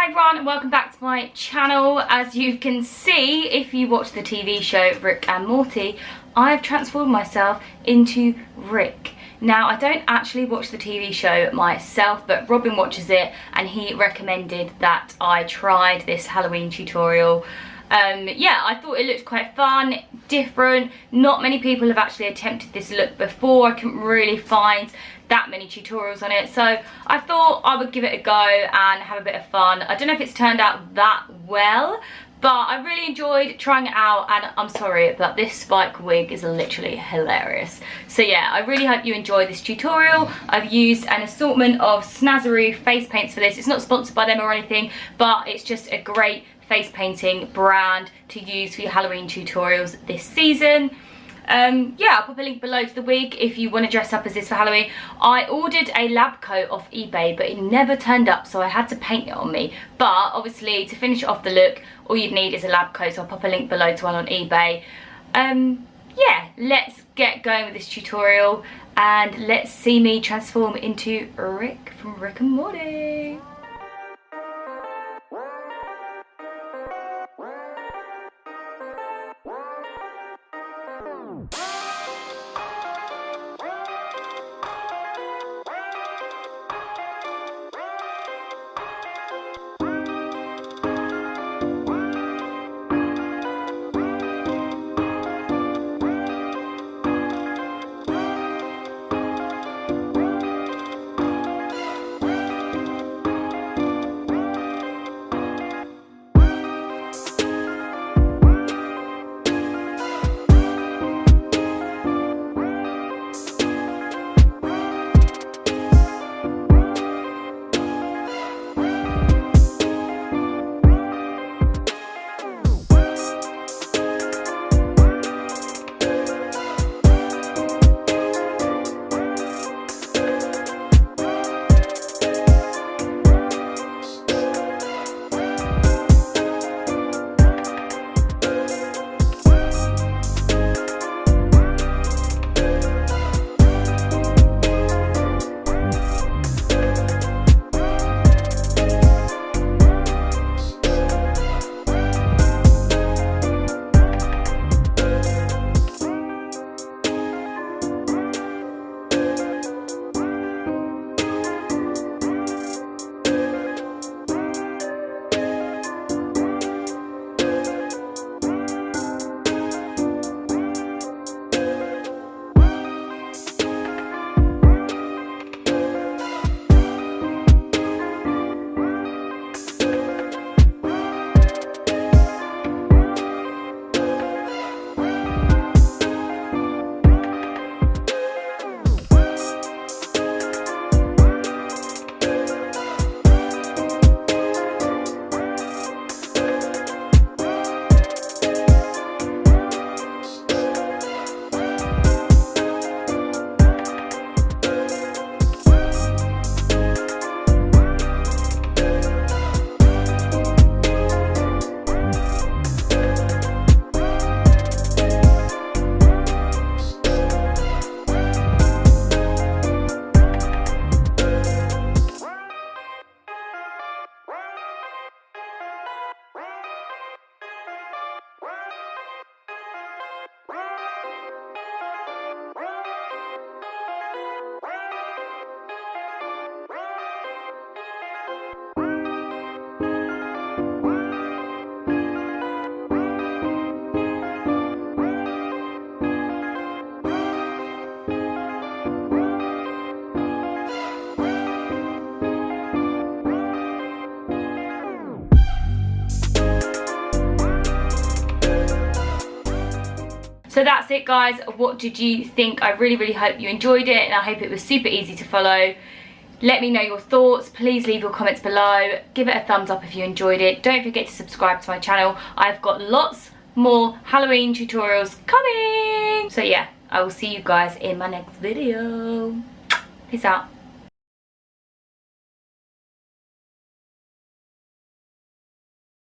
Hi everyone and welcome back to my channel. As you can see, if you watch the TV show Rick and Morty, I have transformed myself into Rick. Now, I don't actually watch the TV show myself, but Robin watches it and he recommended that I tried this Halloween tutorial. Yeah, I thought it looked quite fun, different. Not many people have actually attempted this look before. I couldn't really find that many tutorials on it, so I thought I would give it a go and have a bit of fun. I don't know if it's turned out that well, but I really enjoyed trying it out, and I'm sorry, but this spike wig is literally hilarious. So yeah, I really hope you enjoy this tutorial. I've used an assortment of Snazaroo face paints for this. It's not sponsored by them or anything, but it's just a great face painting brand to use for your Halloween tutorials this season. Yeah, I'll pop a link below to the wig if you want to dress up as this for Halloween. I ordered a lab coat off eBay, but it never turned up, so I had to paint it on me. But obviously, to finish off the look, all you'd need is a lab coat, so I'll pop a link below to one on eBay. Yeah, let's get going with this tutorial and let's see me transform into Rick from Rick and Morty. So that's it, guys. What did you think? I really hope you enjoyed it, and I hope it was super easy to follow. Let me know your thoughts. Please leave your comments below. Give it a thumbs up if you enjoyed it. Don't forget to subscribe to my channel. I've got lots more Halloween tutorials coming. So yeah, I will see you guys in my next video. Peace out.